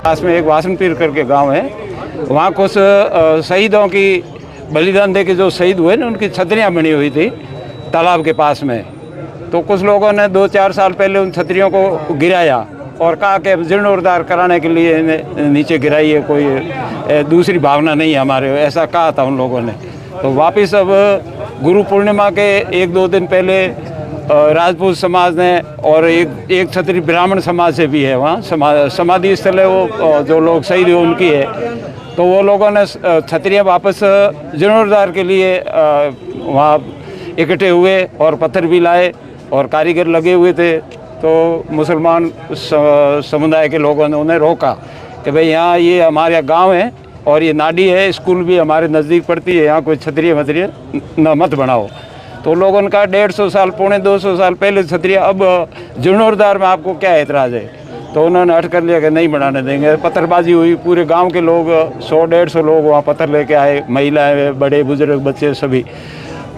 पास में एक वासनपीर करके गांव है, वहाँ कुछ शहीदों की बलिदान दे के जो शहीद हुए ना, उनकी छतरियाँ बनी हुई थी तालाब के पास में। तो कुछ लोगों ने 2-4 साल पहले उन छतरियों को गिराया और कहा कि जीर्णोद्धार कराने के लिए नीचे गिराई है, कोई दूसरी भावना नहीं है हमारे, ऐसा कहा था उन लोगों ने। तो वापस अब गुरु पूर्णिमा के 1-2 दिन पहले राजपूत समाज ने और एक छतरी ब्राह्मण समाज से भी है, वहाँ समाधि स्थल है, वो जो लोग शहीद हुए उनकी है। तो वो लोगों ने छतरियाँ वापस जीर्णोद्धार के लिए वहाँ इकट्ठे हुए और पत्थर भी लाए और कारीगर लगे हुए थे। तो मुसलमान समुदाय के लोगों ने उन्हें रोका कि भाई यहाँ ये हमारे गांव है और ये नाडी है, स्कूल भी हमारे नज़दीक पड़ती है, यहाँ कोई छतरियाँ वतरियाँ न मत बनाओ। तो लोगों ने कहा 150 साल 250 साल पहले छतरियाँ, अब जीर्णोद्धार में आपको क्या एतराज़ है? तो उन्होंने हट कर लिया कि नहीं बनाने देंगे। पत्थरबाजी हुई, पूरे गांव के लोग 100-150 लोग वहाँ पत्थर लेके आए, महिलाएं, बड़े बुजुर्ग, बच्चे सभी।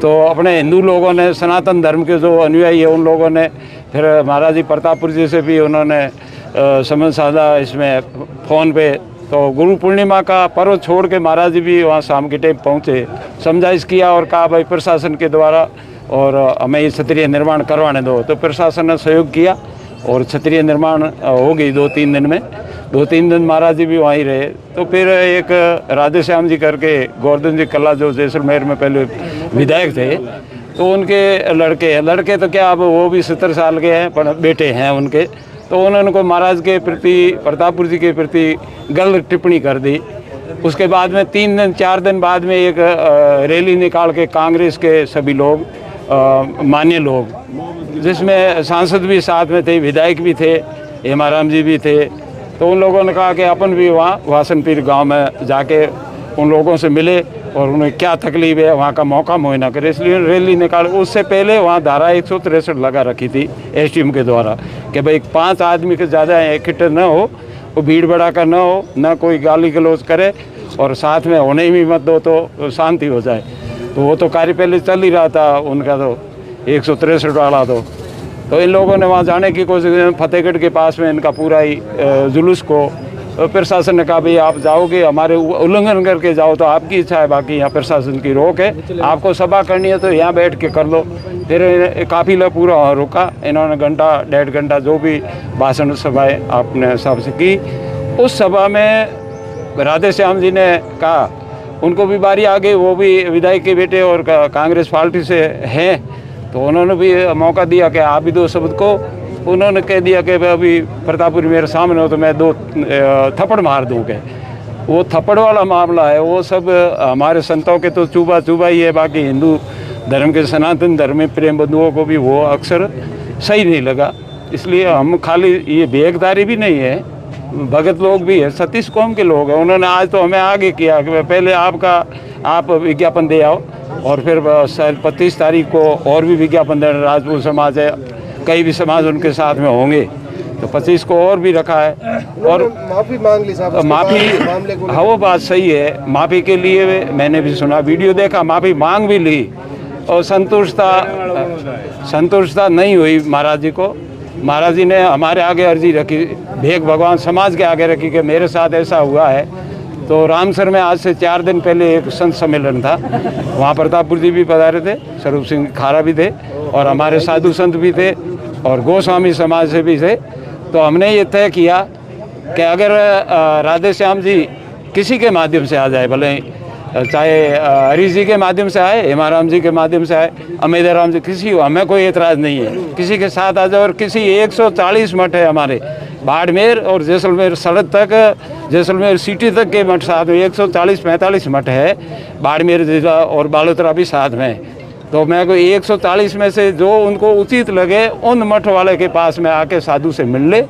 तो अपने हिंदू लोगों ने, सनातन धर्म के जो अनुयायी है उन लोगों ने फिर महाराज जी प्रतापपुर जी से भी उन्होंने संबंध साधा इसमें फ़ोन पे। तो गुरु पूर्णिमा का पर्व छोड़ के महाराज जी भी वहाँ शाम के टाइम पहुँचे, समझाइश किया और कहा भाई प्रशासन के द्वारा और हमें ये छतरिया निर्माण करवाने दो। तो प्रशासन ने सहयोग किया और छतरिया निर्माण हो गई 2-3 दिन में। 2-3 दिन महाराज जी भी वहीं रहे। तो फिर एक राधे श्याम जी करके गोवर्धन जी कला जो जैसलमेर में पहले विधायक थे, तो उनके लड़के तो क्या, अब वो भी 70 साल के हैं, पर बेटे हैं उनके। तो उन्होंने को महाराज के प्रति, प्रतापपुर जी के प्रति गलत टिप्पणी कर दी। उसके बाद में 3-4 दिन बाद में एक रैली निकाल के कांग्रेस के सभी लोग, मान्य लोग, जिसमें सांसद भी साथ में थे, विधायक भी थे, हेमाराम जी भी थे। तो उन लोगों ने कहा कि अपन भी वहाँ वासनपीर गांव में जाके उन लोगों से मिले और उन्हें क्या तकलीफ है, वहाँ का मौका मुआयना करे, इसलिए रैली निकाल। उससे पहले वहाँ धारा 163 लगा रखी थी एसडीएम के द्वारा कि भाई 5 आदमी के ज़्यादा इकट्ठे न हो, वो भीड़ भड़ाका न हो, न कोई गाली गलौज करे और साथ में होने भी मत दो तो शांति हो जाए। तो वो तो कार्य पहले चल ही रहा था उनका, तो 163 वाला। तो इन लोगों ने वहाँ जाने की कोशिश, फतेहगढ़ के पास में इनका पूरा ही जुलूस को प्रशासन ने कहा भाई आप जाओगे, हमारे उल्लंघन करके जाओ तो आपकी इच्छा है, बाकी यहाँ प्रशासन की रोक है, आपको सभा करनी है तो यहाँ बैठ के कर लो। फिर काफिला पूरा रुका, इन्होंने 1-1.5 घंटा जो भी भाषण सभाएँ आपने सबसे की। उस सभा में राधे श्याम जी ने कहा, उनको भी बारी आ गई, वो भी विधायक के बेटे और कांग्रेस पार्टी से हैं, तो उन्होंने भी मौका दिया कि आप भी दो शब्द को। उन्होंने कह दिया कि अभी प्रतापपुर मेरे सामने हो तो मैं 2 थप्पड़ मार दूँ के। वो थप्पड़ वाला मामला है, वो सब हमारे संतों के तो चूबा ही है, बाकी हिंदू धर्म के, सनातन धर्म में प्रेम बंधुओं को भी वो अक्सर सही नहीं लगा। इसलिए हम खाली ये बेगदारी भी नहीं है, भगत लोग भी है, 36 कौम के लोग हैं। उन्होंने आज तो हमें आगे किया कि पहले आप विज्ञापन दे आओ और फिर 25 तारीख को और भी विज्ञापन देना। राजपूत समाज है, कई भी समाज उनके साथ में होंगे, तो 25 को और भी रखा है। और माफ़ी मांग ली साहब, माफ़ी, हाँ वो बात सही है, माफ़ी के लिए मैंने भी सुना, वीडियो देखा, माफ़ी मांग भी ली और संतुष्टता नहीं हुई महाराज जी को। महाराज जी ने हमारे आगे अर्जी रखी, भेक भगवान समाज के आगे रखी कि मेरे साथ ऐसा हुआ है। तो रामसर में आज से 4 दिन पहले एक संत सम्मेलन था, वहाँ प्रतापपुर जी भी पधारे थे, स्वरूप सिंह खारा भी थे और हमारे साधु संत भी थे और गोस्वामी समाज से भी थे। तो हमने ये तय किया कि अगर राधे श्याम जी किसी के माध्यम से आ जाए, भले चाहे हरीश जी के माध्यम से आए, हेमाराम जी के माध्यम से आए, अमेदाराम जी, किसी हो, हमें कोई एतराज़ नहीं है, किसी के साथ आ जाए। और किसी 140 मठ है हमारे, बाड़मेर और जैसलमेर सड़क तक, जैसलमेर सिटी तक के मठ साथ में 140-45 मठ है, बाड़मेर जिला और बालोतरा भी साथ में। तो मैं कोई 140 में से जो उनको उचित लगे उन मठ वाले के पास में आके साधु से मिल ले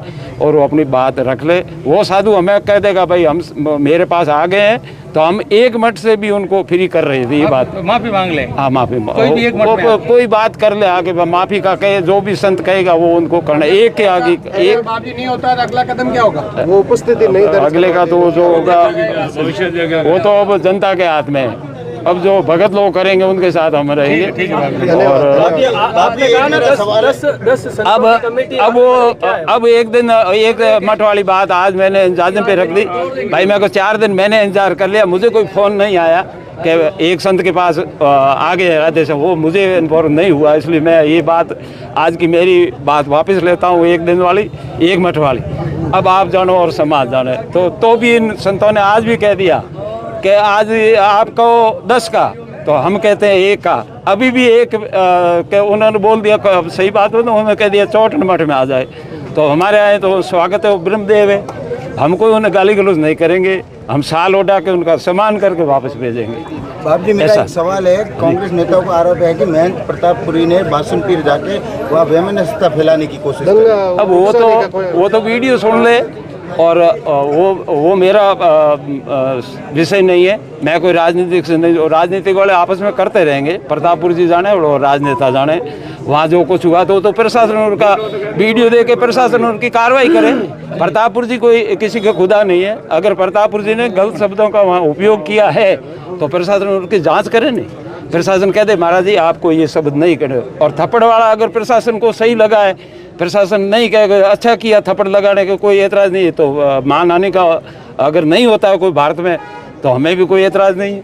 और वो अपनी बात रख ले। वो साधु हमें कह देगा भाई हम मेरे पास आ गए हैं, तो हम एक मठ से भी उनको फ्री कर रहे थे। ये बात माफी मांग ले, हाँ माफी, कोई बात कर ले आगे, माफी का कहे, जो भी संत कहेगा वो उनको करना। एक के आगे एक माफी नहीं होता है, अगला कदम क्या होगा? वो उपस्थिति नहीं, अगले का तो जो होगा वो तो अब जनता के हाथ में है। अब जो भगत लोग करेंगे उनके साथ हम रहेंगे। और अब एक दिन एक मठ वाली बात आज मैंने इंतजार पे रख दी भाई। मेरे को 4 दिन मैंने इंतजार कर लिया, मुझे कोई फ़ोन नहीं आया कि एक संत के पास आ गए रहते से, वो मुझे इन्फॉर्म नहीं हुआ। इसलिए मैं ये बात आज की मेरी बात वापस लेता हूँ, एक दिन वाली, एक मठ वाली। अब आप जानो और समाज जाने। तो भी इन संतों ने आज भी कह दिया कि आज आपको 10 का, तो हम कहते हैं 1 का। अभी भी एक के उन्होंने बोल दिया, सही बात हो, तो उन्होंने कह दिया चौटन मठ में आ जाए। तो हमारे आए तो स्वागत है, वो ब्रह्मदेव है, हमको उन्हें गाली गलौज नहीं करेंगे, हम साल उड़ा के उनका सम्मान करके वापस भेजेंगे। बाप जी, मेरा एक सवाल है। कांग्रेस नेताओं का आरोप है कि महंत प्रतापपुरी ने बासनपीर जाके वहाँ वैमनस्यता फैलाने की कोशिश की। अब वो तो वीडियो सुन ले, और वो मेरा विषय नहीं है। मैं कोई राजनीतिक से नहीं, राजनीतिक वाले आपस में करते रहेंगे, प्रतापपुर जी जाने और राजनेता जाने। वहाँ जो कुछ हुआ तो प्रशासन उनका वीडियो दे के प्रशासन उनकी कार्रवाई करे। प्रतापपुर जी कोई किसी का खुदा नहीं है। अगर प्रतापपुर जी ने गलत शब्दों का वहाँ उपयोग किया है तो प्रशासन उनकी जांच करे। नहीं, प्रशासन कह दे महाराज जी आपको ये शब्द नहीं करे। और थप्पड़ वाला अगर प्रशासन को सही लगा है, प्रशासन नहीं कहेगा अच्छा किया थप्पड़ लगाने का, कोई एतराज़ नहीं है। तो मान आने का अगर नहीं होता है कोई भारत में, तो हमें भी कोई एतराज़ नहीं है।